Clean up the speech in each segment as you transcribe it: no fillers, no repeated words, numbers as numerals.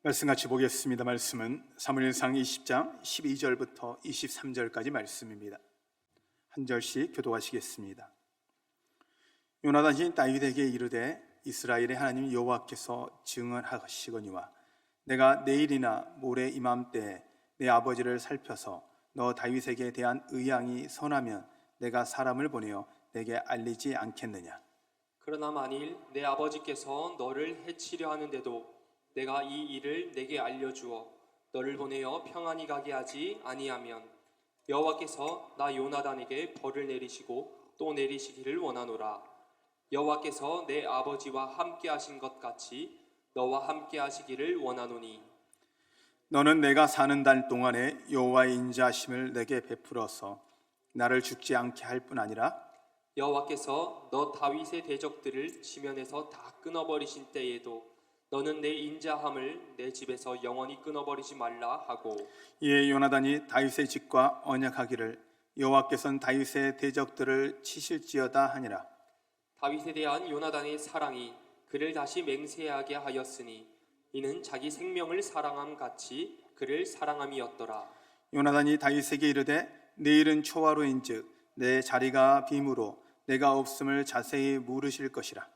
말씀 같이 보겠습니다. 말씀은 사무엘상 20장 12절부터 23절까지 말씀입니다. 한 절씩 교독하시겠습니다. 요나단이 다윗에게 이르되 이스라엘의 하나님 여호와께서 증언하시거니와 내가 내일이나 모레 이맘때에 내 아버지를 살펴서 너 다윗에게 대한 의향이 선하면 내가 사람을 보내어 내게 알리지 않겠느냐. 그러나 만일 내 아버지께서 너를 해치려 하는데도 내가 이 일을 내게 알려주어 너를 보내어 평안히 가게 하지 아니하면 여호와께서 나 요나단에게 벌을 내리시고 또 내리시기를 원하노라. 여호와께서 내 아버지와 함께 하신 것 같이 너와 함께 하시기를 원하노니 너는 내가 사는 날 동안에 여호와의 인자하심을 내게 베풀어서 나를 죽지 않게 할 뿐 아니라 여호와께서 너 다윗의 대적들을 지면에서 다 끊어버리신 때에도 너는 내 인자함을 내 집에서 영원히 끊어버리지 말라 하고 이에 요나단이 다윗의 집과 언약하기를 여호와께서는 다윗의 대적들을 치실지어다 하니라. 다윗에 대한 요나단의 사랑이 그를 다시 맹세하게 하였으니 이는 자기 생명을 사랑함 같이 그를 사랑함이었더라. 요나단이 다윗에게 이르되 내일은 초하루인즉 내 자리가 빔으로 내가 없음을 자세히 물으실 것이라.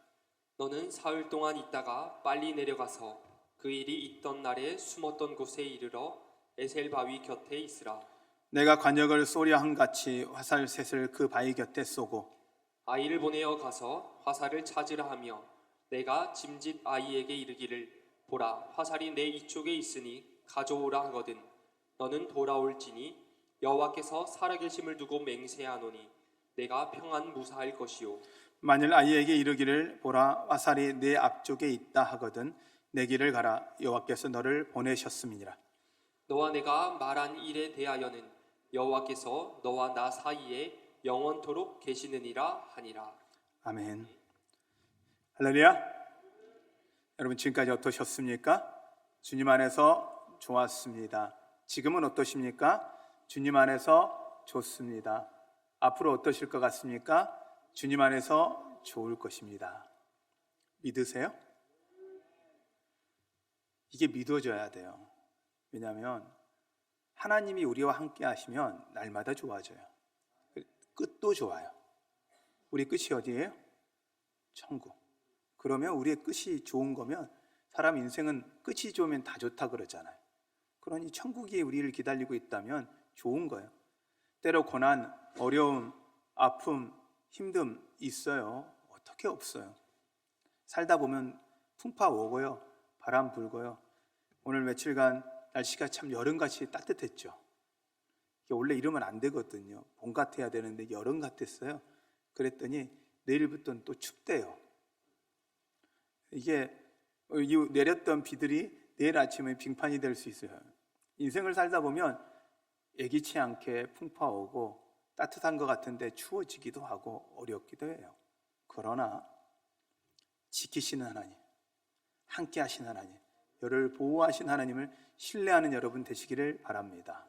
너는 사흘 동안 있다가 빨리 내려가서 그 일이 있던 날에 숨었던 곳에 이르러 에셀 바위 곁에 있으라. 내가 관역을 쏘려 함같이 화살셋을 그 바위 곁에 쏘고 아이를 보내어 가서 화살을 찾으라 하며 내가 짐짓 아이에게 이르기를 보라 화살이 내 이쪽에 있으니 가져오라 하거든 너는 돌아올지니 여호와께서 살아계심을 두고 맹세하노니 내가 평안 무사할 것이요 만일 아이에게 이르기를 보라 화살이 내 앞쪽에 있다 하거든 내 길을 가라 여호와께서 너를 보내셨음이니라. 너와 내가 말한 일에 대하여는 여호와께서 너와 나 사이에 영원토록 계시느니라 하니라. 아멘. 할렐루야. 여러분 지금까지 어떠셨습니까? 주님 안에서 좋았습니다. 지금은 어떠십니까? 주님 안에서 좋습니다. 앞으로 어떠실 것 같습니까? 주님 안에서 좋을 것입니다. 믿으세요? 이게 믿어져야 돼요. 왜냐하면 하나님이 우리와 함께 하시면 날마다 좋아져요. 끝도 좋아요. 우리 끝이 어디예요? 천국. 그러면 우리의 끝이 좋은 거면 사람 인생은 끝이 좋으면 다 좋다 그러잖아요. 그러니 천국이 우리를 기다리고 있다면 좋은 거예요. 때로 고난, 어려움, 아픔, 힘듦 있어요. 어떻게 없어요. 살다 보면 풍파 오고요. 바람 불고요. 오늘 며칠간 날씨가 참 여름같이 따뜻했죠. 원래 이러면 안 되거든요. 봄 같아야 되는데 여름 같았어요. 그랬더니 내일부터는 또 춥대요. 이게 내렸던 비들이 내일 아침에 빙판이 될 수 있어요. 인생을 살다 보면 예기치 않게 풍파 오고 따뜻한 것 같은데 추워지기도 하고 어렵기도 해요. 그러나 지키시는 하나님, 함께 하신 하나님, 여러분을 보호하신 하나님을 신뢰하는 여러분 되시기를 바랍니다.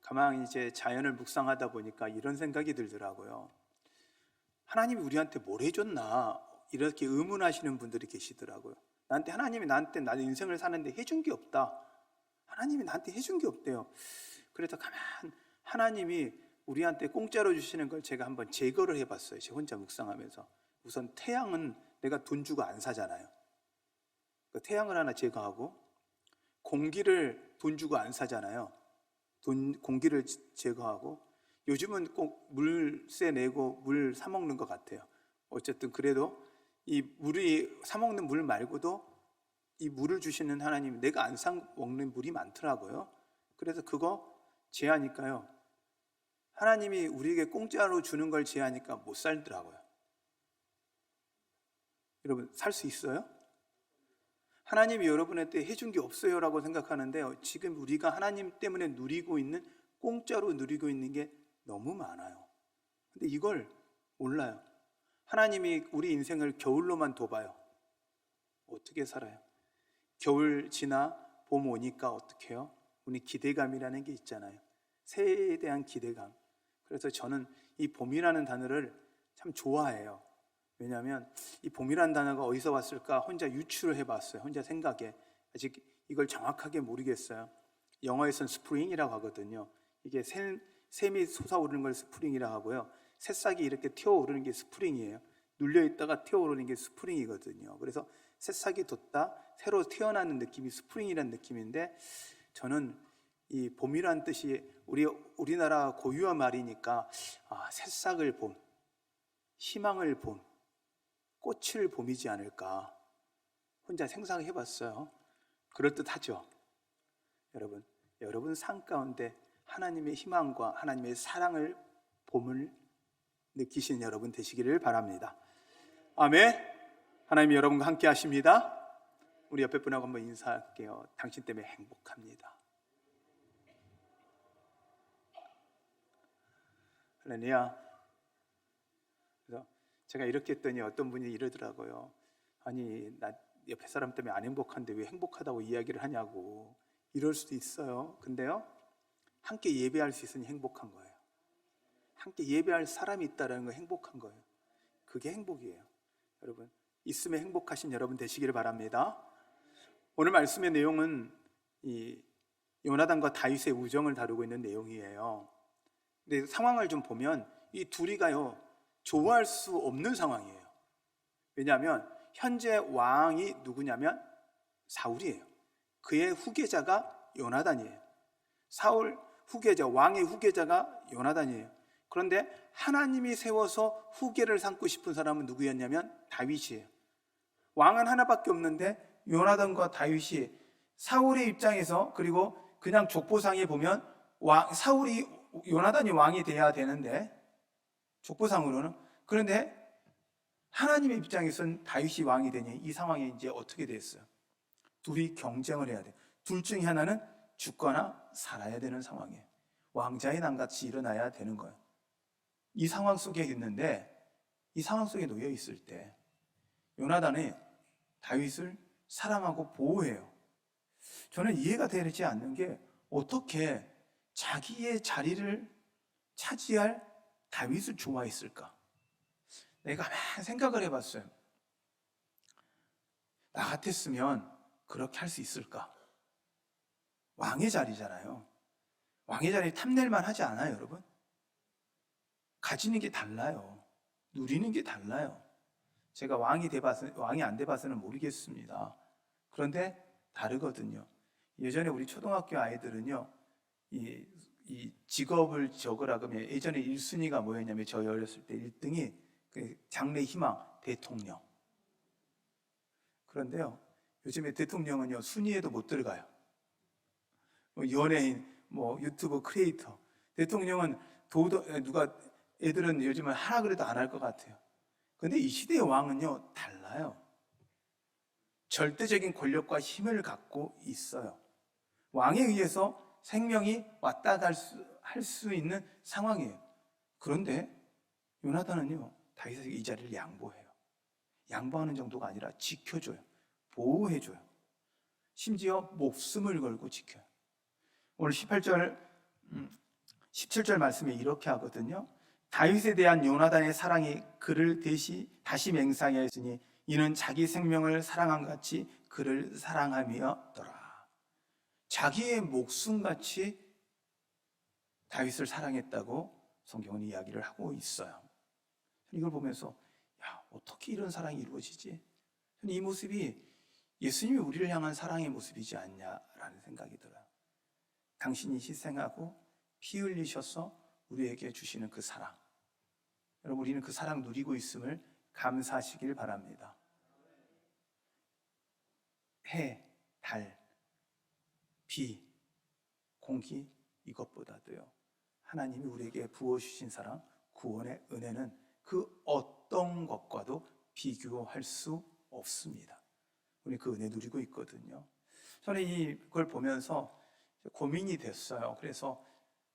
가만히 이제 자연을 묵상하다 보니까 이런 생각이 들더라고요. 하나님이 우리한테 뭘 해줬나 이렇게 의문하시는 분들이 계시더라고요. 하나님이 나한테 나의 인생을 사는데 해준 게 없다. 하나님이 나한테 해준 게 없대요. 그래서 가만 하나님이 우리한테 공짜로 주시는 걸 제가 한번 제거를 해봤어요. 제가 혼자 묵상하면서. 우선 태양은 내가 돈 주고 안 사잖아요. 그 태양을 하나 제거하고, 공기를 돈 주고 안 사잖아요. 공기를 제거하고, 요즘은 꼭 물세 내고 물 사 먹는 것 같아요. 어쨌든 그래도 이 물이 사 먹는 물 말고도 이 물을 주시는 하나님, 내가 안 사 먹는 물이 많더라고요. 그래서 그거 제하니까요, 하나님이 우리에게 공짜로 주는 걸 제하니까 못 살더라고요. 여러분 살 수 있어요? 하나님이 여러분한테 해준 게 없어요 라고 생각하는데요, 지금 우리가 하나님 때문에 누리고 있는, 공짜로 누리고 있는 게 너무 많아요. 근데 이걸 몰라요. 하나님이 우리 인생을 겨울로만 둬봐요. 어떻게 살아요? 겨울 지나 봄 오니까 어떻게 해요? 우리 기대감이라는 게 있잖아요. 새해에 대한 기대감. 그래서 저는 이 봄이라는 단어를 참 좋아해요. 왜냐하면 이 봄이라는 단어가 어디서 왔을까 혼자 유추를 해봤어요. 혼자 생각에. 아직 이걸 정확하게 모르겠어요. 영어에서는 스프링이라고 하거든요. 이게 샘이 솟아오르는 걸 스프링이라고 하고요. 새싹이 이렇게 튀어오르는 게 스프링이에요. 눌려있다가 튀어오르는 게 스프링이거든요. 그래서 새싹이 돋다 새로 태어나는 느낌이 스프링이라는 느낌인데, 저는 이 봄이라는 뜻이 우리나라 고유한 말이니까 새싹을 봄, 희망을 봄, 꽃을 봄이지 않을까 혼자 생각해 봤어요. 그럴듯하죠. 여러분 삶 가운데 하나님의 희망과 하나님의 사랑을, 봄을 느끼시는 여러분 되시기를 바랍니다. 아멘. 하나님이 여러분과 함께 하십니다. 우리 옆에 분하고 한번 인사할게요. 당신 때문에 행복합니다. 할렐루야. 그래서 제가 이렇게 했더니 어떤 분이 이러더라고요. 아니, 나 옆에 사람 때문에 안 행복한데 왜 행복하다고 이야기를 하냐고. 이럴 수도 있어요. 근데요, 함께 예배할 수 있으니 행복한 거예요. 함께 예배할 사람이 있다는 거 행복한 거예요. 그게 행복이에요. 여러분, 있으면 행복하신 여러분 되시기를 바랍니다. 오늘 말씀의 내용은 이 요나단과 다윗의 우정을 다루고 있는 내용이에요. 근데 상황을 좀 보면 이 둘이가요, 좋아할 수 없는 상황이에요. 왜냐하면 현재 왕이 누구냐면 사울이에요. 그의 후계자가 요나단이에요. 사울 후계자, 왕의 후계자가 요나단이에요. 그런데 하나님이 세워서 후계를 삼고 싶은 사람은 누구였냐면 다윗이에요. 왕은 하나밖에 없는데 요나단과 다윗이 사울의 입장에서, 그리고 그냥 족보상에 보면 요나단이 왕이 돼야 되는데, 족보상으로는. 그런데 하나님의 입장에서는 다윗이 왕이 되니 이 상황이 이제 어떻게 됐어요? 둘이 경쟁을 해야 돼. 둘 중에 하나는 죽거나 살아야 되는 상황이에요. 왕자의 난같이 일어나야 되는 거예요. 이 상황 속에 있는데, 이 상황 속에 놓여 있을 때 요나단이 다윗을 사랑하고 보호해요. 저는 이해가 되지 않는 게, 어떻게 자기의 자리를 차지할 다윗을 좋아했을까? 내가 가만히 생각을 해봤어요. 나 같았으면 그렇게 할 수 있을까? 왕의 자리잖아요. 왕의 자리 탐낼만 하지 않아요, 여러분? 가지는 게 달라요. 누리는 게 달라요. 제가 왕이 안 돼봐서는 모르겠습니다. 그런데 다르거든요. 예전에 우리 초등학교 아이들은요, 이 직업을 적으라 그러면 예전에 1순위가 뭐였냐면, 저희 어렸을 때 1등이 그 장래 희망 대통령. 그런데요, 요즘에 대통령은요 순위에도 못 들어가요. 연예인, 유튜브 크리에이터. 대통령은 애들은 요즘은 하라 그래도 안 할 것 같아요. 근데 이 시대의 왕은요 달라요. 절대적인 권력과 힘을 갖고 있어요. 왕에 의해서 생명이 왔다 할 수 있는 상황이에요. 그런데 요나단은요 다윗에게 이 자리를 양보해요. 양보하는 정도가 아니라 지켜줘요. 보호해줘요. 심지어 목숨을 걸고 지켜요. 오늘 17절 말씀에 이렇게 하거든요. 다윗에 대한 요나단의 사랑이 그를 다시 맹상하였으니 이는 자기 생명을 사랑한 같이 그를 사랑함이었더라. 자기의 목숨같이 다윗을 사랑했다고 성경은 이야기를 하고 있어요. 이걸 보면서 어떻게 이런 사랑이 이루어지지? 이 모습이 예수님이 우리를 향한 사랑의 모습이지 않냐라는 생각이 들어요. 당신이 희생하고 피 흘리셔서 우리에게 주시는 그 사랑, 여러분, 우리는 그 사랑 누리고 있음을 감사하시길 바랍니다. 해, 달, 비, 공기, 이것보다도요 하나님이 우리에게 부어주신 사랑, 구원의 은혜는 그 어떤 것과도 비교할 수 없습니다. 우리 그 은혜 누리고 있거든요. 저는 이걸 보면서 고민이 됐어요. 그래서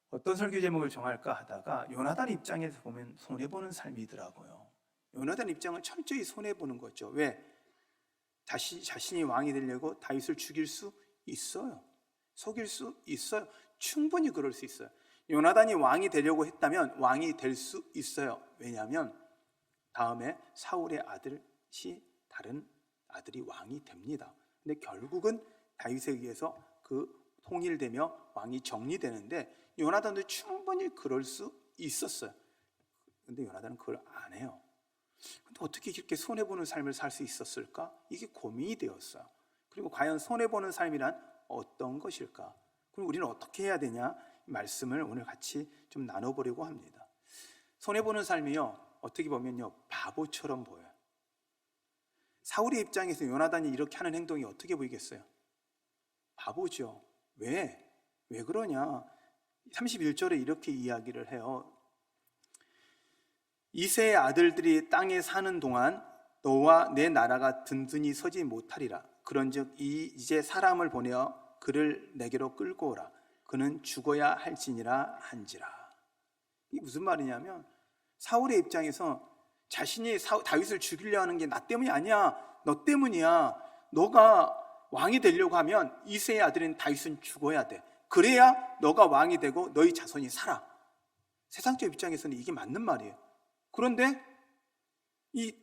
어떤 설교 제목을 정할까 하다가 요나단 입장에서 보면 손해보는 삶이더라고요. 요나단 입장은 철저히 손해보는 거죠. 왜? 자신이 왕이 되려고 다윗을 죽일 수 있어요. 속일 수 있어요. 충분히 그럴 수 있어요. 요나단이 왕이 되려고 했다면 왕이 될 수 있어요. 왜냐하면 다음에 사울의 아들이 다른 아들이 왕이 됩니다. 근데 결국은 다윗에 의해서 통일되며 왕이 정리되는데 요나단도 충분히 그럴 수 있었어요. 근데 요나단은 그걸 안 해요. 근데 어떻게 이렇게 손해보는 삶을 살 수 있었을까? 이게 고민이 되었어요. 그리고 과연 손해보는 삶이란 어떤 것일까? 그럼 우리는 어떻게 해야 되냐? 이 말씀을 오늘 같이 좀 나눠보려고 합니다. 손해보는 삶이요, 어떻게 보면요, 바보처럼 보여요. 사울의 입장에서 요나단이 이렇게 하는 행동이 어떻게 보이겠어요? 바보죠. 왜 그러냐? 31절에 이렇게 이야기를 해요. 이새의 아들들이 땅에 사는 동안 너와 내 나라가 든든히 서지 못하리라. 그런즉 이제 사람을 보내어 그를 내게로 끌고 오라. 그는 죽어야 할지니라 한지라. 이게 무슨 말이냐면 사울의 입장에서 자신이 다윗을 죽이려 하는 게 나 때문이 아니야, 너 때문이야. 너가 왕이 되려고 하면 이새의 아들인 다윗은 죽어야 돼. 그래야 너가 왕이 되고 너희 자손이 살아. 세상적 입장에서는 이게 맞는 말이에요. 그런데 이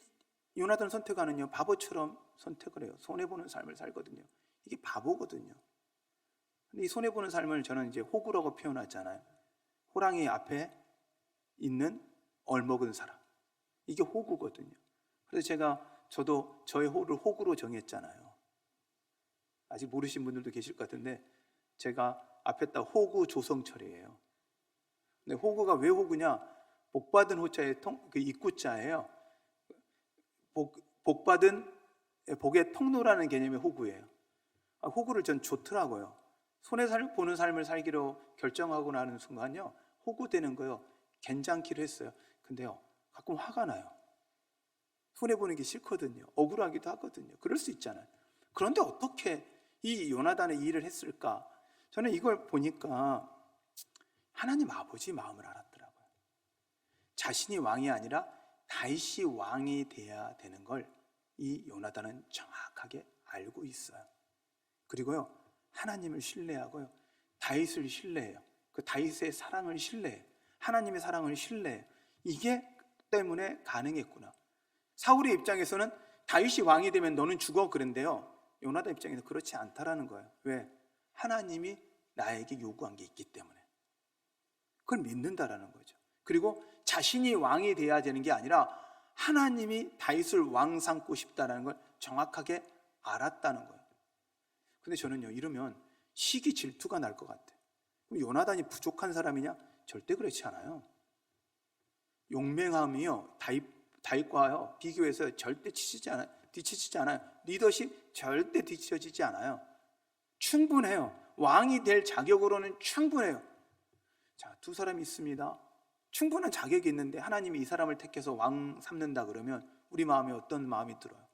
요나단 선택하는요, 바보처럼 선택을 해요. 손해보는 삶을 살거든요. 이게 바보거든요. 근데 이 손해보는 삶을 저는 이제 호구라고 표현하잖아요. 호랑이 앞에 있는 얼먹은 사람, 이게 호구거든요. 그래서 저도 저의 호를 호구로 정했잖아요. 아직 모르신 분들도 계실 것 같은데 제가 앞에다 호구 조성철이에요. 근데 호구가 왜 호구냐? 복받은 호자의 그 입구자예요. 복받은 복의 통로라는 개념의 호구예요. 호구를 전 좋더라고요. 보는 삶을 살기로 결정하고 나는 순간요, 호구 되는 거요, 괜찮기로 했어요. 근데요, 가끔 화가 나요. 손해보는 게 싫거든요. 억울하기도 하거든요. 그럴 수 있잖아요. 그런데 어떻게 이 요나단의 이 일을 했을까? 저는 이걸 보니까 하나님 아버지 마음을 알았더라고요. 자신이 왕이 아니라 다윗이 왕이 돼야 되는 걸 이 요나단은 정확하게 알고 있어요. 그리고요, 하나님을 신뢰하고요, 다윗을 신뢰해요. 그 다윗의 사랑을 신뢰해요. 하나님의 사랑을 신뢰해요. 이게 때문에 가능했구나. 사울의 입장에서는 다윗이 왕이 되면 너는 죽어 그런데요, 요나단 입장에서 그렇지 않다라는 거예요. 왜? 하나님이 나에게 요구한 게 있기 때문에. 그걸 믿는다라는 거죠. 그리고 자신이 왕이 돼야 되는 게 아니라 하나님이 다윗을 왕 삼고 싶다라는 걸 정확하게 알았다는 거예요. 근데 저는요, 이러면 시기 질투가 날 것 같아요. 그럼 요나단이 부족한 사람이냐? 절대 그렇지 않아요. 용맹함이요, 다윗과요 비교해서 절대 뒤처지지 않아요. 리더십 절대 뒤처지지 않아요. 충분해요. 왕이 될 자격으로는 충분해요. 자, 두 사람이 있습니다. 충분한 자격이 있는데 하나님이 이 사람을 택해서 왕 삼는다 그러면 우리 마음에 어떤 마음이 들어요?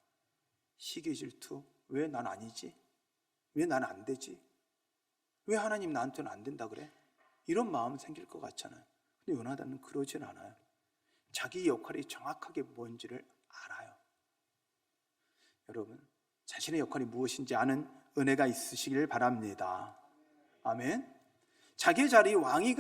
시기 질투. 왜 난 아니지? 왜 난 안 되지? 왜 하나님 나한테는 안 된다 그래? 이런 마음 생길 것 같잖아요. 근데 요나단은 그러진 않아요. 자기 역할이 정확하게 뭔지를 알아요. 여러분, 자신의 역할이 무엇인지 아는 은혜가 있으시길 바랍니다. 아멘. 자기의 자리, 왕의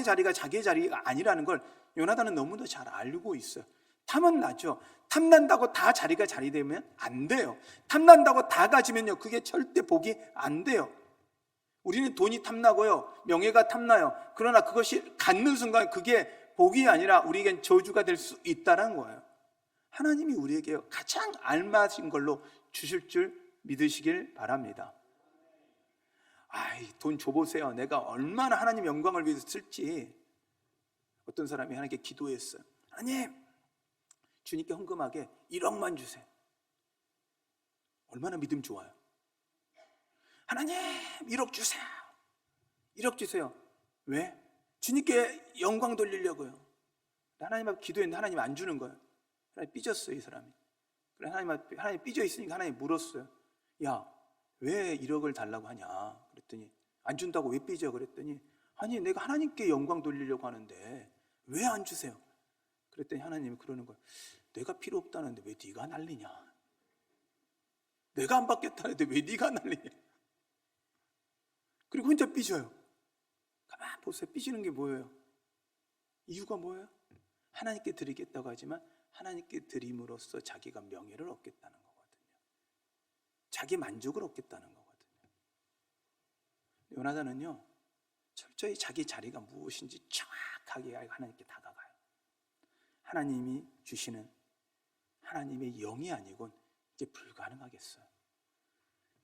자리가 자기의 자리가 아니라는 걸 요나단은 너무도 잘 알고 있어요. 탐은 나죠. 탐난다고 다 자리가 자리되면 안 돼요. 탐난다고 다 가지면요, 그게 절대 복이 안 돼요. 우리는 돈이 탐나고요, 명예가 탐나요. 그러나 그것이 갖는 순간 그게 복이 아니라 우리에겐 저주가 될 수 있다는 거예요. 하나님이 우리에게 가장 알맞은 걸로 주실 줄 믿으시길 바랍니다. 돈 줘보세요. 내가 얼마나 하나님 영광을 위해서 쓸지. 어떤 사람이 하나님께 기도했어요. 하나님, 주님께 헌금하게 1억만 주세요. 얼마나 믿음 좋아요. 하나님, 1억 주세요. 1억 주세요. 왜? 주님께 영광 돌리려고요. 하나님 앞에 기도했는데 하나님 안 주는 거예요. 하나님 삐졌어요, 이 사람이. 그래, 하나님 삐져 있으니까 하나님 물었어요. 야, 왜 1억을 달라고 하냐? 그랬더니 안 준다고 왜 삐져? 그랬더니 아니, 내가 하나님께 영광 돌리려고 하는데 왜 안 주세요? 그랬더니 하나님이 그러는 거예요. 내가 필요 없다는데 왜 네가 날리냐? 내가 안 받겠다는데 왜 네가 날리냐? 그리고 혼자 삐져요. 가만 보세요. 삐지는 게 뭐예요? 이유가 뭐예요? 하나님께 드리겠다고 하지만 하나님께 드림으로써 자기가 명예를 얻겠다는 거거든요. 자기 만족을 얻겠다는 거거든요. 요나단은요 철저히 자기 자리가 무엇인지 정확하게 알고 하나님께 다가가요. 하나님이 주시는 하나님의 영이 아니곤 이게 불가능하겠어요.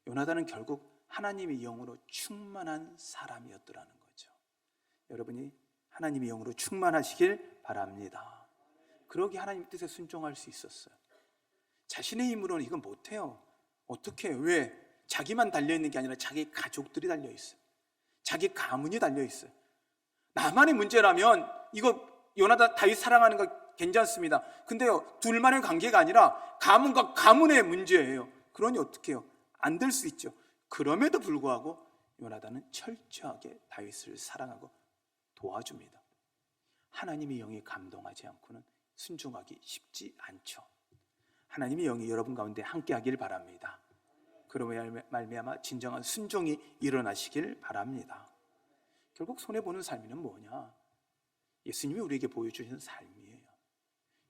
요나단은 결국 하나님의 영으로 충만한 사람이었더라는 거죠. 여러분이 하나님의 영으로 충만하시길 바랍니다. 그러기 하나님 뜻에 순종할 수 있었어요. 자신의 힘으로는 이건 못해요. 어떻게? 왜? 자기만 달려있는 게 아니라 자기 가족들이 달려있어요. 자기 가문이 달려있어요. 나만의 문제라면 이거 요나단 다윗 사랑하는 거 괜찮습니다. 근데요 둘만의 관계가 아니라 가문과 가문의 문제예요. 그러니 어떻게 해요? 안 될 수 있죠. 그럼에도 불구하고 요나단은 철저하게 다윗을 사랑하고 도와줍니다. 하나님의 영이 감동하지 않고는 순종하기 쉽지 않죠. 하나님의 영이 여러분 가운데 함께 하길 바랍니다. 그러므로 말미암아 진정한 순종이 일어나시길 바랍니다. 결국 손해보는 삶은 뭐냐? 예수님이 우리에게 보여주신 삶이에요.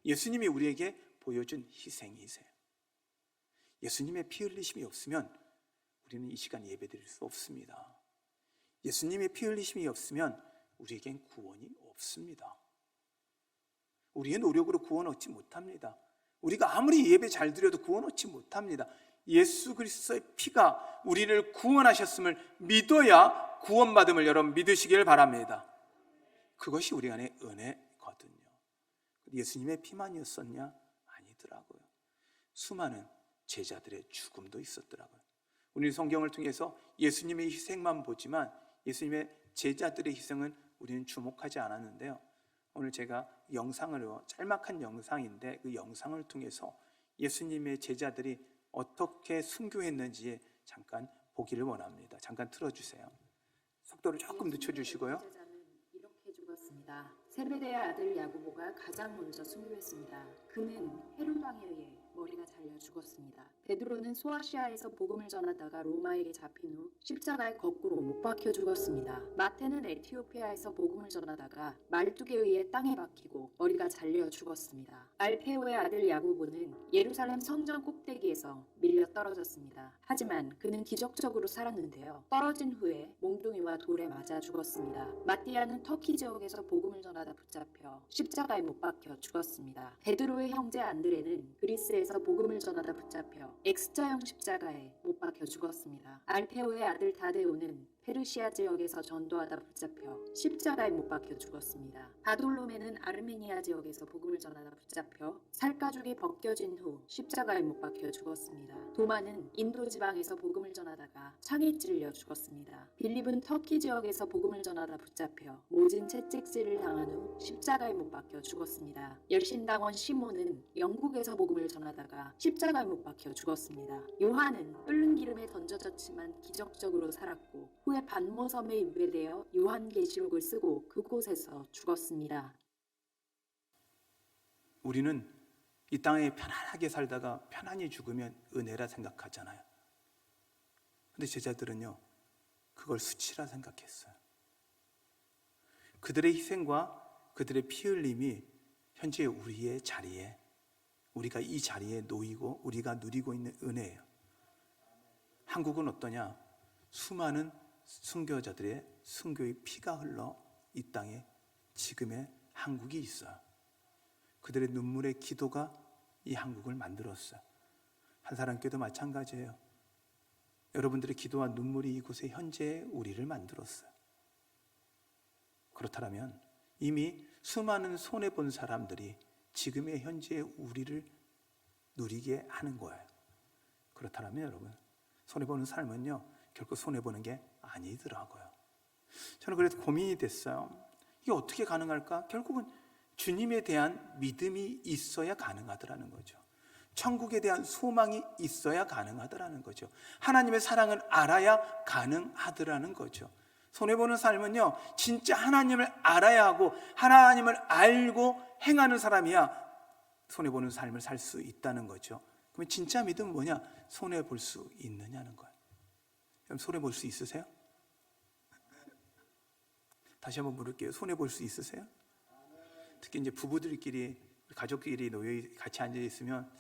예수님이 우리에게 보여준 희생이세요. 예수님의 피 흘리심이 없으면 우리는 이 시간 예배드릴 수 없습니다. 예수님의 피 흘리심이 없으면 우리에겐 구원이 없습니다. 우리의 노력으로 구원 얻지 못합니다. 우리가 아무리 예배 잘 드려도 구원 얻지 못합니다. 예수 그리스도의 피가 우리를 구원하셨음을 믿어야 구원받음을 여러분 믿으시길 바랍니다. 그것이 우리 안에 은혜거든요. 예수님의 피만이었었냐? 아니더라고요. 수많은 제자들의 죽음도 있었더라고요. 우리 성경을 통해서 예수님의 희생만 보지만 예수님의 제자들의 희생은 우리는 주목하지 않았는데요. 오늘 제가 영상으로 짤막한 영상인데 그 영상을 통해서 예수님의 제자들이 어떻게 순교했는지 잠깐 보기를 원합니다. 잠깐 틀어주세요. 속도를 조금 늦춰주시고요. 제자는 이렇게 죽었습니다. 세베대의 아들 야고보가 가장 먼저 순교했습니다. 그는 헤롯 왕에 의해 머리가 잘려 죽었습니다. 베드로는 소아시아에서 복음을 전하다가 로마에게 잡힌 후 십자가에 거꾸로 못 박혀 죽었습니다. 마태는 에티오피아에서 복음을 전하다가 말뚝에 의해 땅에 박히고 머리가 잘려 죽었습니다. 알페오의 아들 야고보는 예루살렘 성전 꼭대기에서 밀려 떨어졌습니다. 하지만 그는 기적적으로 살았는데요. 떨어진 후에 몽둥이와 돌에 맞아 죽었습니다. 마띠아는 터키 지역에서 복음을 전하다 붙잡혀 십자가에 못 박혀 죽었습니다. 베드로의 형제 안드레는 그리스에서 복음을 전하다 붙잡혀 X자형 십자가에 못 박혀 죽었습니다. 알페오의 아들 다데오는 페르시아 지역에서 전도하다 붙잡혀 십자가에 못 박혀 죽었습니다. 바돌로메는 아르메니아 지역에서 복음을 전하다 붙잡혀 살가죽이 벗겨진 후 십자가에 못 박혀 죽었습니다. 도마는 인도 지방에서 복음을 전하다가 창에 찔려 죽었습니다. 빌립은 터키 지역에서 복음을 전하다 붙잡혀 모진 채찍질을 당한 후 십자가에 못 박혀 죽었습니다. 열신당원 시몬은 영국에서 복음을 전하다가 십자가에 못 박혀 죽었습니다. 요한은 끓는 기름에 던져졌지만 기적적으로 살았고 후에 반모섬에 유배되어 요한계시록을 쓰고 그곳에서 죽었습니다. 우리는 이 땅에 편안하게 살다가 편안히 죽으면 은혜라 생각하잖아요. 근데 제자들은요 그걸 수치라 생각했어요. 그들의 희생과 그들의 피 흘림이 현재 우리의 자리에, 우리가 이 자리에 놓이고 우리가 누리고 있는 은혜예요. 한국은 어떠냐? 수많은 순교자들의 순교의 피가 흘러 이 땅에 지금의 한국이 있어요. 그들의 눈물의 기도가 이 한국을 만들었어요. 한사람교회도 마찬가지예요. 여러분들의 기도와 눈물이 이곳에 현재의 우리를 만들었어요. 그렇다면 이미 수많은 손해본 사람들이 지금의 현재의 우리를 누리게 하는 거예요. 그렇다면 여러분, 손해보는 삶은요 결코 손해보는 게 아니더라고요. 저는 그래서 고민이 됐어요. 이게 어떻게 가능할까? 결국은 주님에 대한 믿음이 있어야 가능하더라는 거죠. 천국에 대한 소망이 있어야 가능하더라는 거죠. 하나님의 사랑을 알아야 가능하더라는 거죠. 손해보는 삶은요 진짜 하나님을 알아야 하고 하나님을 알고 행하는 사람이야 손해보는 삶을 살 수 있다는 거죠. 그러면 진짜 믿음은 뭐냐? 손해볼 수 있느냐는 거예요. 그럼 손해볼 수 있으세요? 다시 한번 물을게요. 손해볼 수 있으세요? 특히 이제 부부들끼리 가족끼리 같이 앉아 있으면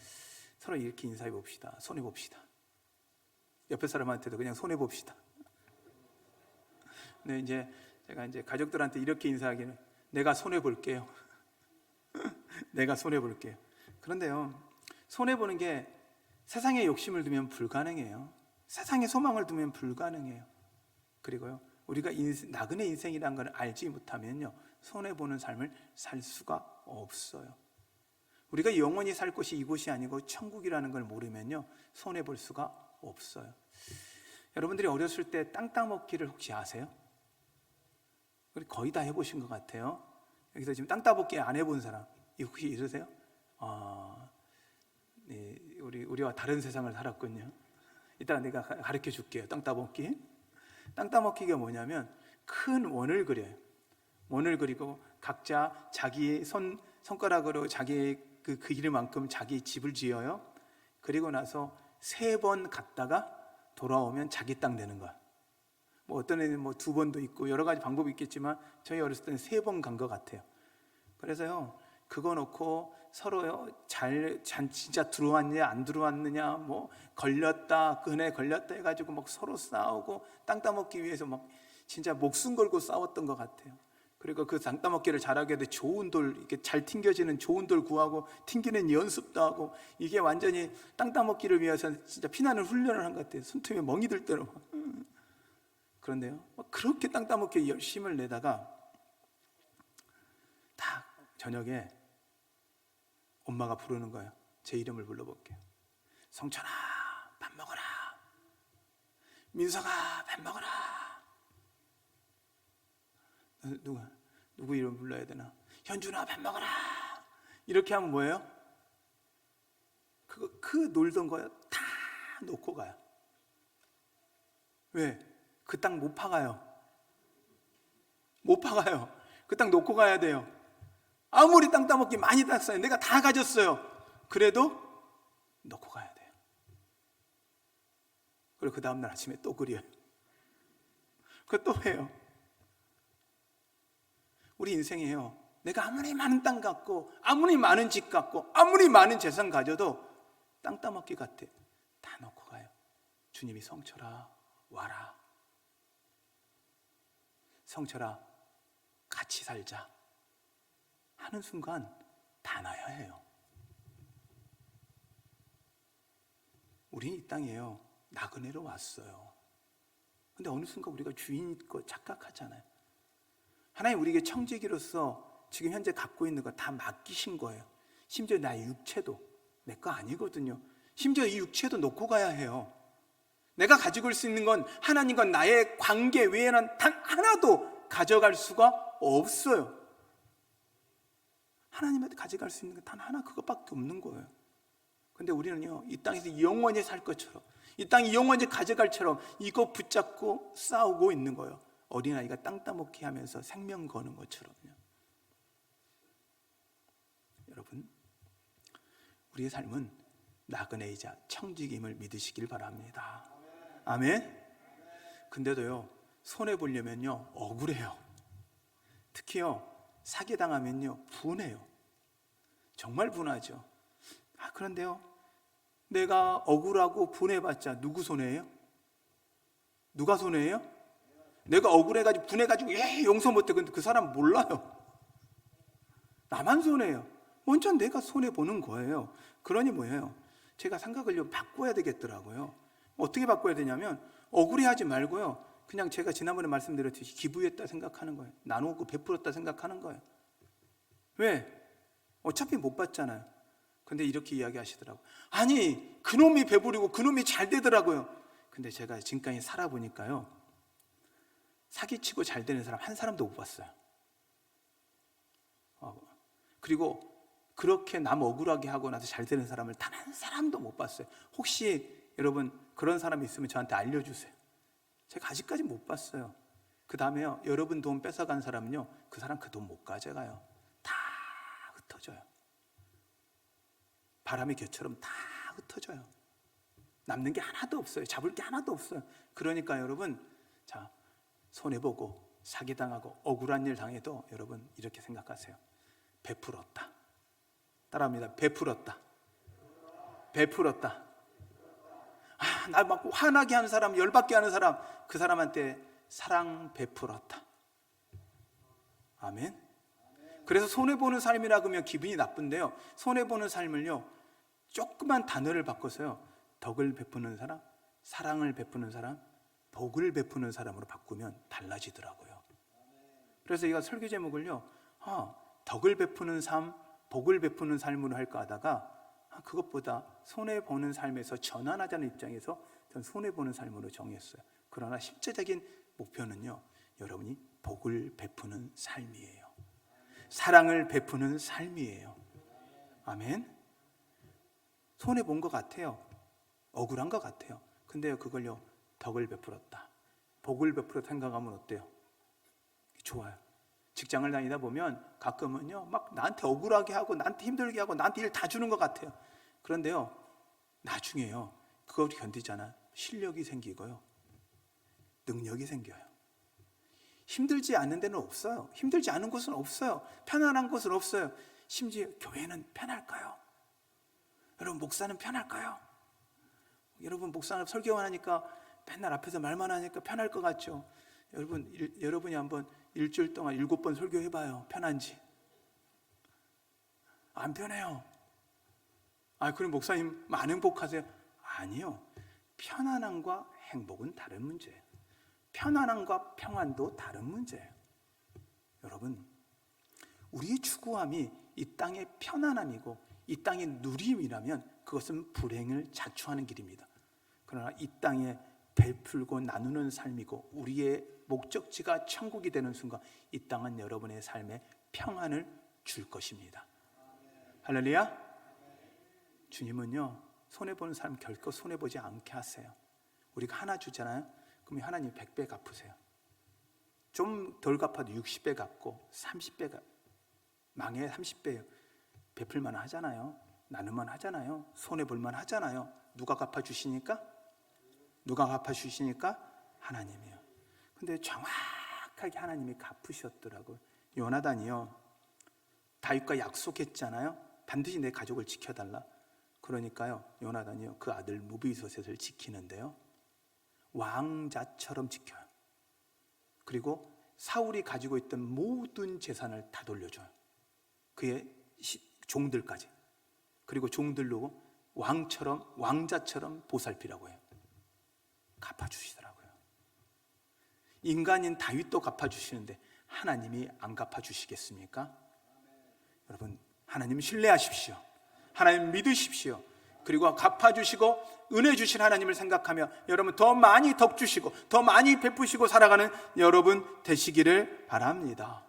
서로 이렇게 인사해 봅시다. 손해 봅시다. 옆에 사람한테도 그냥 손해 봅시다. 근데 이제 제가 이제 가족들한테 이렇게 인사하기는 내가 손해 볼게요. 내가 손해 볼게요. 그런데요, 손해 보는 게 세상에 욕심을 두면 불가능해요. 세상에 소망을 두면 불가능해요. 그리고요, 우리가 나그네 인생이라는 걸 알지 못하면요, 손해 보는 삶을 살 수가 없어요. 우리가 영원히 살 곳이 이곳이 아니고 천국이라는 걸 모르면요, 손해 볼 수가 없어요. 여러분들이 어렸을 때 땅 따먹기를 혹시 아세요? 거의 다 해보신 것 같아요. 여기서 지금 땅 따먹기 안 해본 사람 혹시 이러세요? 네, 우리와 다른 세상을 살았군요. 이따가 내가 가르쳐 줄게요. 땅 따먹기. 땅 따먹기가 뭐냐면 큰 원을 그려요. 원을 그리고 각자 자기 손가락으로 자기 그 길이만큼 자기 집을 지어요. 그리고 나서 3번 갔다가 돌아오면 자기 땅 되는 거야. 뭐 어떤 애는 뭐 2번도 있고 여러 가지 방법이 있겠지만 저희 어렸을 때는 3번 간 것 같아요. 그래서요, 그거 놓고 서로요, 진짜 들어왔냐 안 들어왔느냐, 뭐 걸렸다 그네 걸렸다 해가지고 막 서로 싸우고 땅 따먹기 위해서 막 진짜 목숨 걸고 싸웠던 것 같아요. 그리고 그 땅 따먹기를 잘하게 돼 좋은 돌, 이렇게 잘 튕겨지는 좋은 돌 구하고 튕기는 연습도 하고, 이게 완전히 땅 따먹기를 위해서 진짜 피나는 훈련을 한 것 같아요. 손톱에 멍이 들 대로. 그런데요, 그렇게 땅 따먹기에 열심을 내다가 딱 저녁에 엄마가 부르는 거예요. 제 이름을 불러볼게요. 성철아, 밥 먹어라. 민석아, 밥 먹어라. 누구 이름 불러야 되나? 현준아, 밥 먹어라. 이렇게 하면 뭐예요? 그 놀던 거요 다 놓고 가요. 왜? 그 땅 못 파가요. 못 파가요. 그 땅 놓고 가야 돼요. 아무리 땅 따먹기 많이 땄어요. 내가 다 가졌어요. 그래도 놓고 가야 돼요. 그리고 그 다음날 아침에 또 그려요. 그거 또 해요. 우리 인생이에요. 내가 아무리 많은 땅 갖고 아무리 많은 집 갖고 아무리 많은 재산 가져도 땅 따먹기 같아. 다 놓고 가요. 주님이 성철아 와라. 성철아 같이 살자 하는 순간 다 놔야 해요. 우리는 이 땅에요, 나그네로 왔어요. 근데 어느 순간 우리가 주인인 거 착각하잖아요. 하나님 우리에게 청지기로서 지금 현재 갖고 있는 거 다 맡기신 거예요. 심지어 나의 육체도 내 거 아니거든요. 심지어 이 육체도 놓고 가야 해요. 내가 가지고 있을 수 있는 건 하나님과 나의 관계 외에는 단 하나도 가져갈 수가 없어요. 하나님한테 가져갈 수 있는 건 단 하나, 그것밖에 없는 거예요. 근데 우리는요, 이 땅에서 영원히 살 것처럼, 이 땅이 영원히 가져갈처럼 이거 붙잡고 싸우고 있는 거예요. 어린아이가 땅 따먹기 하면서 생명 거는 것처럼요. 여러분, 우리의 삶은 나그네이자 청지기임을 믿으시길 바랍니다. 아멘. 근데도요, 손해보려면요 억울해요. 특히요 사기당하면요 분해요. 정말 분하죠. 그런데요, 내가 억울하고 분해봤자 누구 손해예요? 누가 손해예요? 내가 억울해가지고 분해가지고 용서 못해. 근데 그 사람 몰라요. 나만 손해예요. 먼저 내가 손해보는 거예요. 그러니 뭐예요? 제가 생각을 좀 바꿔야 되겠더라고요. 어떻게 바꿔야 되냐면, 억울해하지 말고요, 그냥 제가 지난번에 말씀드렸듯이 기부했다 생각하는 거예요. 나누고 베풀었다 생각하는 거예요. 왜? 어차피 못 받잖아요. 근데 이렇게 이야기하시더라고요. 아니, 그놈이 배부리고 그놈이 잘 되더라고요. 근데 제가 지금까지 살아보니까요, 사기치고 잘 되는 사람 한 사람도 못 봤어요. 그리고 그렇게 남 억울하게 하고 나서 잘 되는 사람을 단 한 사람도 못 봤어요. 혹시 여러분 그런 사람이 있으면 저한테 알려주세요. 제가 아직까지 못 봤어요. 그 다음에요, 여러분 돈 뺏어간 사람은요, 그 사람 그 돈 못 가져가요. 다 흩어져요. 바람의 겨처럼 다 흩어져요. 남는 게 하나도 없어요. 잡을 게 하나도 없어요. 그러니까 여러분, 자, 손해보고 사기당하고 억울한 일 당해도 여러분 이렇게 생각하세요. 베풀었다. 따라합니다. 베풀었다. 베풀었다. 날 막 화나게 하는 사람, 열받게 하는 사람, 그 사람한테 사랑 베풀었다. 아멘. 그래서 손해보는 삶이라 그러면 기분이 나쁜데요, 손해보는 삶을요, 조그만 단어를 바꿔서요, 덕을 베푸는 사람, 사랑을 베푸는 사람, 복을 베푸는 사람으로 바꾸면 달라지더라고요. 그래서 이가 설교 제목을요, 덕을 베푸는 삶, 복을 베푸는 삶으로 할까 하다가 그것보다 손해보는 삶에서 전환하자는 입장에서 전 손해보는 삶으로 정했어요. 그러나 실제적인 목표는요, 여러분이 복을 베푸는 삶이에요. 사랑을 베푸는 삶이에요. 아멘. 손해본 것 같아요. 억울한 것 같아요. 근데요, 그걸요, 덕을 베풀었다, 복을 베풀었다 생각하면 어때요? 좋아요. 직장을 다니다 보면 가끔은요, 막 나한테 억울하게 하고 나한테 힘들게 하고 나한테 일 다 주는 것 같아요. 그런데요, 나중에요, 그걸 견디잖아, 실력이 생기고요, 능력이 생겨요. 힘들지 않은 데는 없어요. 힘들지 않은 곳은 없어요. 편안한 곳은 없어요. 심지어 교회는 편할까요? 여러분, 목사는 편할까요? 여러분, 목사는 설교만 하니까 맨날 앞에서 말만 하니까 편할 것 같죠? 여러분이 한번 일주일 동안 7번 설교해봐요. 편한지. 안 편해요. 그럼 목사님 많은 행복하세요? 아니요. 편안함과 행복은 다른 문제예요. 편안함과 평안도 다른 문제예요. 여러분, 우리의 추구함이 이 땅의 편안함이고 이 땅의 누림이라면 그것은 불행을 자초하는 길입니다. 그러나 이 땅에 베풀고 나누는 삶이고 우리의 목적지가 천국이 되는 순간 이 땅은 여러분의 삶에 평안을 줄 것입니다. 할렐루야. 주님은요, 손해보는 사람 결코 손해보지 않게 하세요. 우리가 하나 주잖아요, 그럼 하나님 100배 갚으세요. 좀 덜 갚아도 60배 갚고 30배 망해 30배요. 베풀만 하잖아요. 나누만 하잖아요. 손해볼만 하잖아요. 누가 갚아주시니까? 누가 갚아주시니까? 하나님이요. 근데 정확하게 하나님이 갚으셨더라고요. 요나단이요, 다윗과 약속했잖아요. 반드시 내 가족을 지켜달라. 그러니까요, 요나단이요, 그 아들 무비소셋을 지키는데요, 왕자처럼 지켜요. 그리고 사울이 가지고 있던 모든 재산을 다 돌려줘요. 그의 종들까지. 그리고 종들로 왕자처럼 보살피라고 해요. 갚아주시더라고요. 인간인 다윗도 갚아주시는데 하나님이 안 갚아주시겠습니까? 여러분, 하나님 신뢰하십시오. 하나님 믿으십시오. 그리고 갚아주시고 은혜 주신 하나님을 생각하며 여러분 더 많이 덕 주시고 더 많이 베푸시고 살아가는 여러분 되시기를 바랍니다.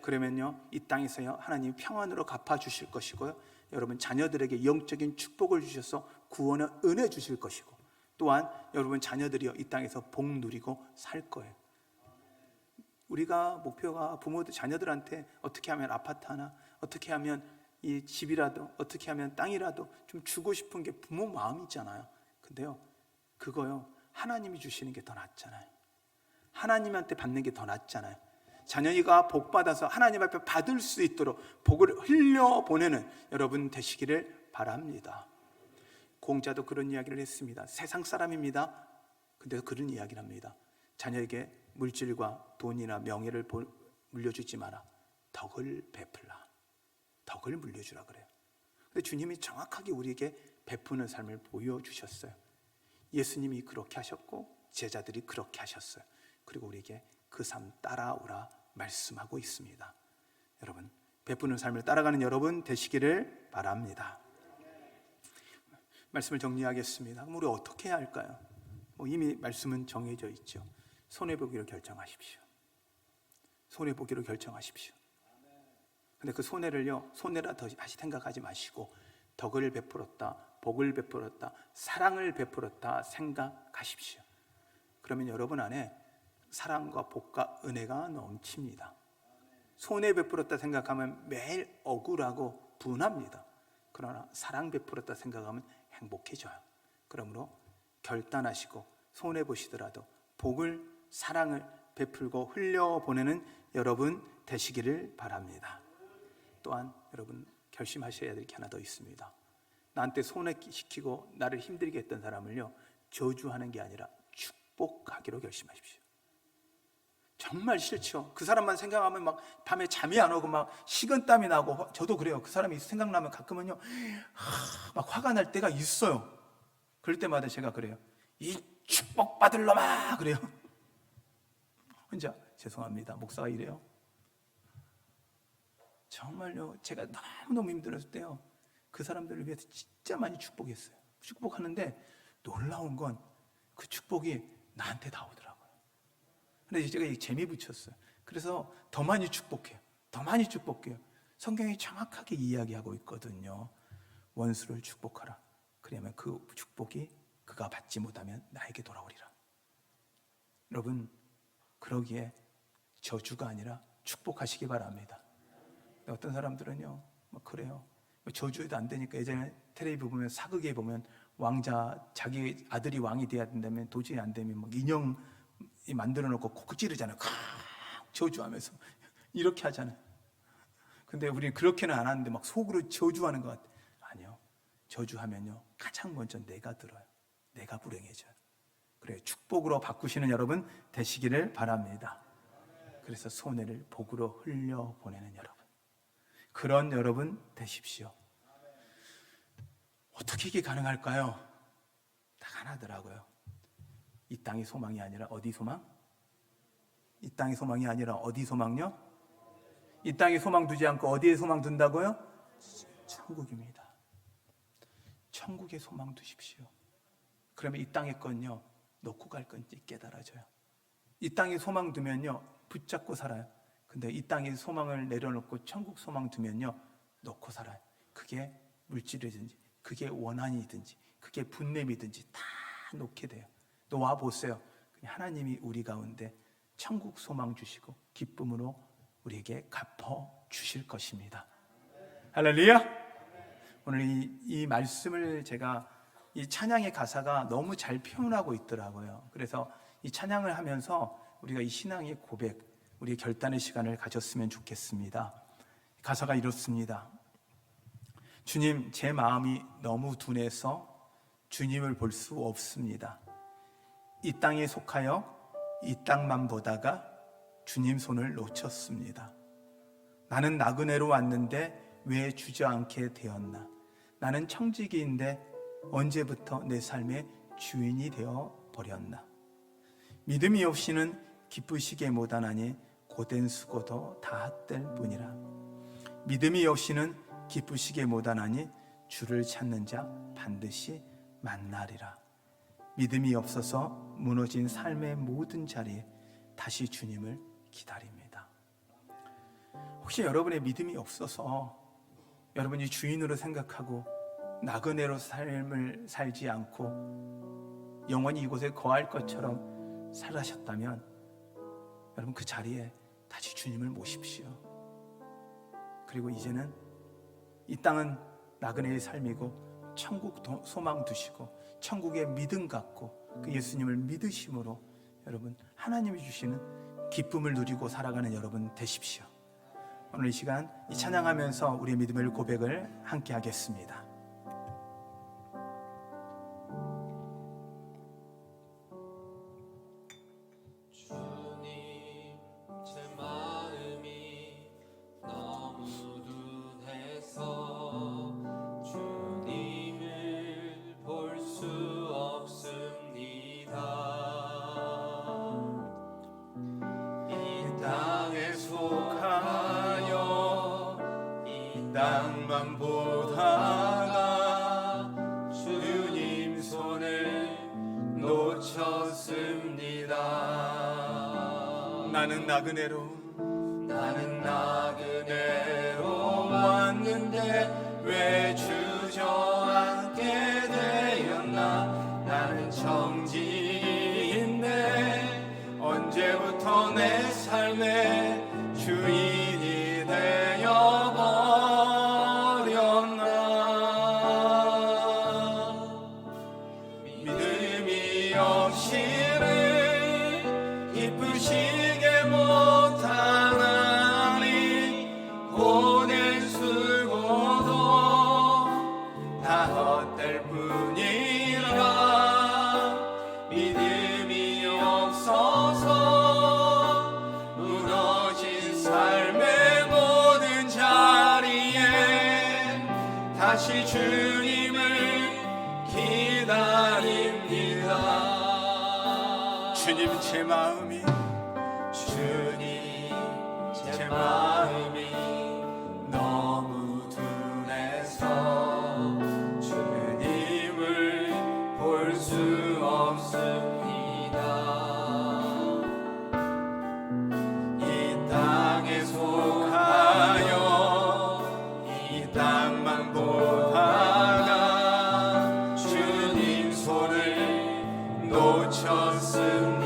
그러면요, 이 땅에서요, 하나님 평안으로 갚아주실 것이고요, 여러분 자녀들에게 영적인 축복을 주셔서 구원의 은혜 주실 것이고, 또한 여러분 자녀들이요, 이 땅에서 복 누리고 살 거예요. 우리가 목표가 부모들 자녀들한테 어떻게 하면 아파트 하나, 어떻게 하면 이 집이라도, 어떻게 하면 땅이라도 좀 주고 싶은 게 부모 마음이잖아요. 근데요, 그거요, 하나님이 주시는 게 더 낫잖아요. 하나님한테 받는 게 더 낫잖아요. 자녀가 복 받아서 하나님 앞에 받을 수 있도록 복을 흘려보내는 여러분 되시기를 바랍니다. 공자도 그런 이야기를 했습니다. 세상 사람입니다. 근데 그런 이야기를 합니다. 자녀에게 물질과 돈이나 명예를 물려주지 마라. 덕을 베풀라. 덕을 물려주라 그래요. 근데 주님이 정확하게 우리에게 베푸는 삶을 보여주셨어요. 예수님이 그렇게 하셨고 제자들이 그렇게 하셨어요. 그리고 우리에게 그 삶 따라오라 말씀하고 있습니다. 여러분, 베푸는 삶을 따라가는 여러분 되시기를 바랍니다. 말씀을 정리하겠습니다. 그럼 우리 어떻게 해야 할까요? 이미 말씀은 정해져 있죠. 손해보기로 결정하십시오. 손해보기로 결정하십시오. 근데 그 손해를요, 손해라 다시 생각하지 마시고 덕을 베풀었다, 복을 베풀었다, 사랑을 베풀었다 생각하십시오. 그러면 여러분 안에 사랑과 복과 은혜가 넘칩니다. 손해 베풀었다 생각하면 매일 억울하고 분합니다. 그러나 사랑 베풀었다 생각하면 행복해져요. 그러므로 결단하시고 손해 보시더라도 복을, 사랑을 베풀고 흘려보내는 여러분 되시기를 바랍니다. 또한 여러분 결심하셔야 될 게 하나 더 있습니다. 나한테 손해시키고 나를 힘들게 했던 사람을요, 저주하는 게 아니라 축복하기로 결심하십시오. 정말 싫죠. 그 사람만 생각하면 막 밤에 잠이 안 오고 막 식은땀이 나고, 저도 그래요. 그 사람이 생각나면 가끔은요 막 화가 날 때가 있어요. 그럴 때마다 제가 그래요. 이 축복받을 놈아, 그래요. 혼자 죄송합니다, 목사가 이래요. 정말요, 제가 너무너무 힘들었을 때요, 그 사람들을 위해서 진짜 많이 축복했어요. 축복하는데 놀라운 건 그 축복이 나한테 다 오더라고요. 근데 제가 재미 붙였어요. 그래서 더 많이 축복해요. 더 많이 축복해요. 성경이 정확하게 이야기하고 있거든요. 원수를 축복하라. 그러면 그 축복이 그가 받지 못하면 나에게 돌아오리라. 여러분, 그러기에 저주가 아니라 축복하시기 바랍니다. 어떤 사람들은요, 막 그래요. 저주해도 안 되니까, 예전에 텔레비전 보면, 사극에 보면 왕자, 자기 아들이 왕이 돼야 된다면 도저히 안 되면 막 인형 만들어 놓고 콕 찌르잖아요. 저주하면서 이렇게 하잖아요. 근데 우리는 그렇게는 안 하는데 막 속으로 저주하는 것 같아요. 아니요, 저주하면요 가장 먼저 내가 들어요. 내가 불행해져요. 그래, 축복으로 바꾸시는 여러분 되시기를 바랍니다. 그래서 손해를 복으로 흘려보내는 여러분, 그런 여러분 되십시오. 어떻게 이게 가능할까요? 딱 하나더라고요. 이 땅이 소망이 아니라 어디 소망? 이 땅이 소망이 아니라 어디 소망요? 이 땅에 소망 두지 않고 어디에 소망 둔다고요? 천국입니다. 천국에 소망 두십시오. 그러면 이 땅의 건요 놓고 갈 건지 깨달아져요. 이 땅에 소망 두면요 붙잡고 살아요. 근데 이 땅에 소망을 내려놓고 천국 소망 두면요 놓고 살아요. 그게 물질이든지, 그게 원한이든지, 그게 분냄이든지 다 놓게 돼요. 놓아 보세요. 하나님이 우리 가운데 천국 소망 주시고 기쁨으로 우리에게 갚아 주실 것입니다. 할렐루야. 오늘 이 말씀을 제가, 이 찬양의 가사가 너무 잘 표현하고 있더라고요. 그래서 이 찬양을 하면서 우리가 이 신앙의 고백, 우리의 결단의 시간을 가졌으면 좋겠습니다. 가사가 이렇습니다. 주님, 제 마음이 너무 둔해서 주님을 볼 수 없습니다. 이 땅에 속하여 이 땅만 보다가 주님 손을 놓쳤습니다. 나는 나그네로 왔는데 왜 주저앉게 되었나? 나는 청지기인데 언제부터 내 삶의 주인이 되어 버렸나? 믿음이 없이는 기쁘시게 못하나니 고된 수고도 다 헛될 뿐이라. 믿음이 없이는 기쁘시게 못하나니 주를 찾는 자 반드시 만나리라. 믿음이 없어서 무너진 삶의 모든 자리에 다시 주님을 기다립니다. 혹시 여러분의 믿음이 없어서 여러분이 주인으로 생각하고 나그네로 삶을 살지 않고 영원히 이곳에 거할 것처럼 살아셨다면 여러분 그 자리에 다시 주님을 모십시오. 그리고 이제는 이 땅은 나그네의 삶이고 천국 소망 두시고 천국의 믿음 갖고 그 예수님을 믿으심으로 여러분 하나님이 주시는 기쁨을 누리고 살아가는 여러분 되십시오. 오늘 이 시간 이 찬양하면서 우리의 믿음의 고백을 함께 하겠습니다. 땅만 보다가 주님 손을 놓쳤습니다. 나는 나그네로 왔는데 왜 주저앉게 되었나? 나는 청지인데 언제부터 내 삶의 주인이 되어버렸나? 믿음이 없이는 기쁘시게 못하나니 고된 수고도 다 헛될 뿐이라. 믿음이 없어서 주님 제 마음이 제 마음이 너무 둔해서 주님을 볼 수 없습니다. 이 땅에 속하여 이 땅만 보다가 주님 손을 놓쳤습니다.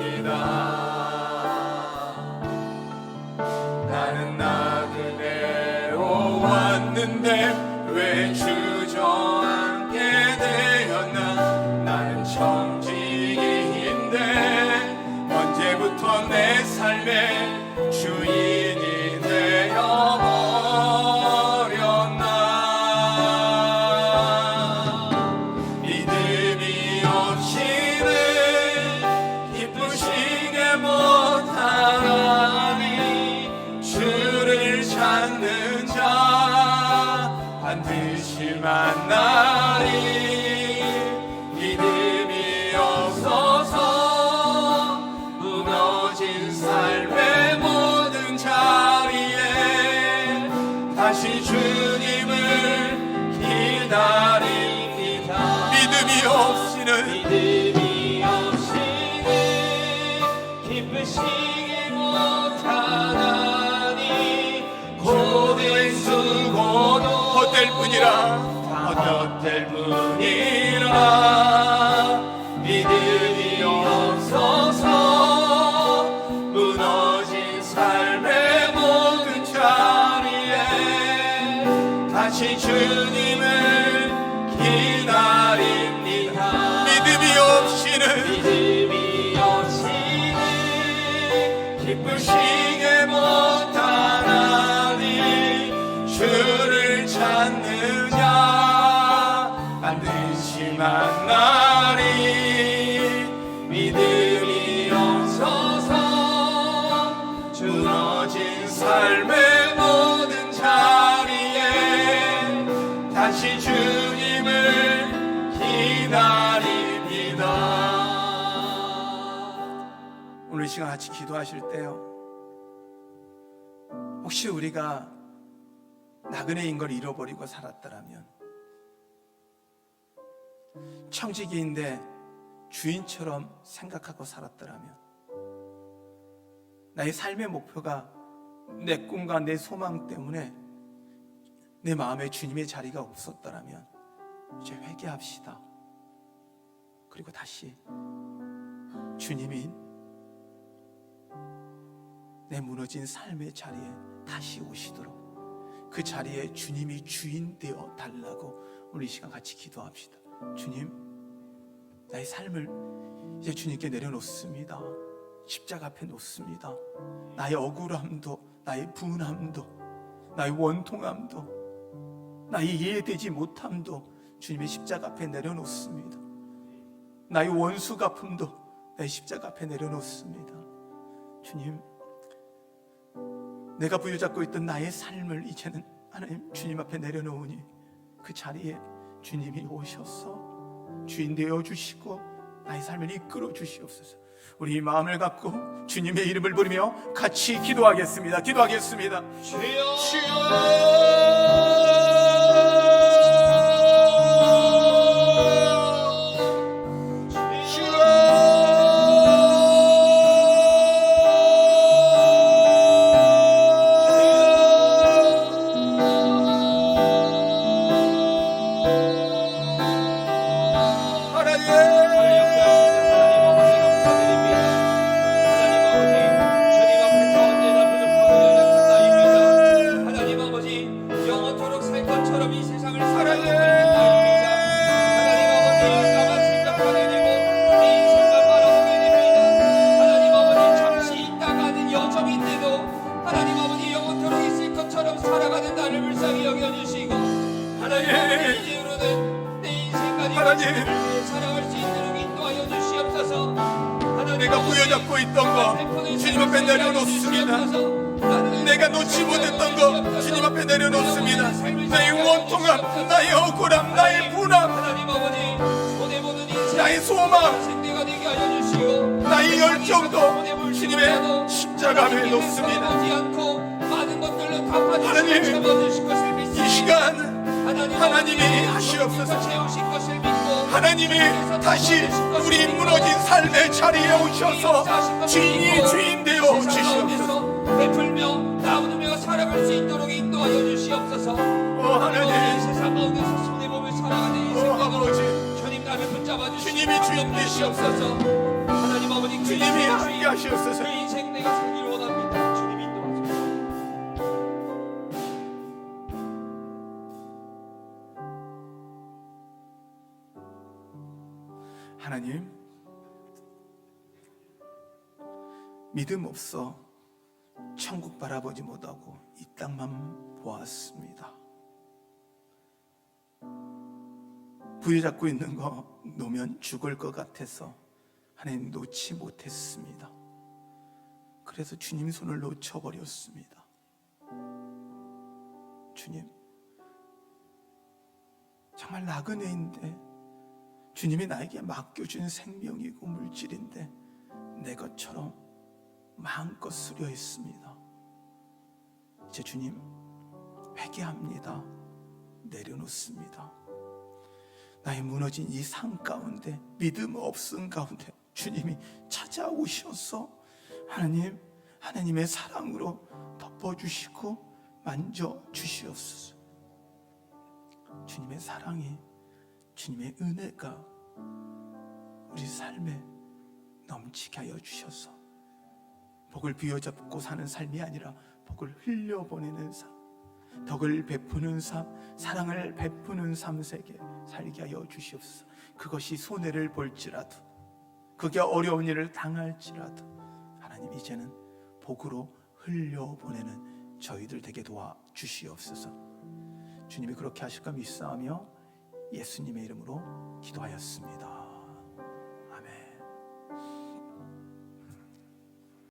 나는 나그네로 왔는데 왜 주저앉게 되었나. 나는 청지기인데 언제부터 내 삶의 주인이 되어버렸나. 믿음이 없이는 기쁘시게 못하니 주를 찾는 자 반드시 만나리. 믿음이 없어서 무너진 삶의 모든 자리에 다시 주님을 기다립니다. 믿음이 없이는 기쁘시기 못하나니 고된 수고도 헛될 뿐이라 믿음이 없어서 무너진 삶의 모든 자리에 다시 주님을 기다립니다. 믿음이 없이는 기쁘시게 못하나니 주를 찾는 자 반드시 만나리. 믿음이 없어서 무너진 삶의 모든 자리에 다시 주님을 기다립니다. 오늘 이 시간 같이 기도하실 때요, 혹시 우리가 나그네인 걸 잃어버리고 살았더라면, 청지기인데 주인처럼 생각하고 살았더라면, 나의 삶의 목표가 내 꿈과 내 소망 때문에 내 마음에 주님의 자리가 없었더라면 이제 회개합시다. 그리고 다시 주님이 내 무너진 삶의 자리에 다시 오시도록 그 자리에 주님이 주인 되어 달라고 오늘 이 시간 같이 기도합시다. 주님, 나의 삶을 이제 주님께 내려놓습니다. 십자가 앞에 놓습니다. 나의 억울함도, 나의 분함도, 나의 원통함도, 나의 이해되지 못함도 주님의 십자가 앞에 내려놓습니다. 나의 원수 갚음도 나의 십자가 앞에 내려놓습니다. 주님, 내가 부여잡고 있던 나의 삶을 이제는 하나님 주님 앞에 내려놓으니 그 자리에 주님이 오셔서 주인 되어 주시고 나의 삶을 이끌어 주시옵소서. 우리 마음을 갖고 주님의 이름을 부르며 같이 기도하겠습니다. 주여, 내가 부여잡고 있던 거 주님 앞에 내려놓습니다. 내가 놓지 못했던 거 주님 앞에 내려놓습니다. 나의 원통함, 나의 억울함, 나의 분함, 나의 소망, 나의 열망, 할 정도 주님의 십자가를 놓습니다. 하나님, 이 시간 하나님이 하시옵소서. 하나님이 다시 우리 무너진 삶의 자리에 오셔서 주인이 주인 되어 주시옵소서. 베풀며 나누며 살아갈 수 있도록 인도하여 주시옵소서. 하나님, 세상 가운데서 손해보며 살아가는 인생들로 아버지, 주님 나를 붙잡아 주시옵소서. 주님이 주인 되시옵소서. 하나님 아버지, 그 주님이 인생의 함께 주인, 하시옵소서. 그 인생 내가 살기를 원합니다. 주님 인도하소서. 하나님, 믿음 없어 천국 바라보지 못하고 이 땅만 보았습니다. 부여잡고 있는 거 놓으면 죽을 것 같아서 하나님 놓지 못했습니다. 그래서 주님 손을 놓쳐버렸습니다. 주님, 정말 나그네인데 주님이 나에게 맡겨준 생명이고 물질인데 내 것처럼 마음껏 수려했습니다. 이제 주님, 회개합니다. 내려놓습니다. 나의 무너진 이 삶 가운데, 믿음 없음 가운데 주님이 찾아오셔서 하나님, 하나님의 사랑으로 덮어주시고 만져주시옵소서. 주님의 사랑이, 주님의 은혜가 우리 삶에 넘치게 하여 주셔서 복을 비워잡고 사는 삶이 아니라 복을 흘려보내는 삶, 덕을 베푸는 삶, 사랑을 베푸는 삶 세계 살게 하여 주시옵소서. 그것이 손해를 볼지라도, 그게 어려운 일을 당할지라도 하나님, 이제는 복으로 흘려보내는 저희들 되게 도와주시옵소서. 주님이 그렇게 하실까 믿사오며 예수님의 이름으로 기도하였습니다.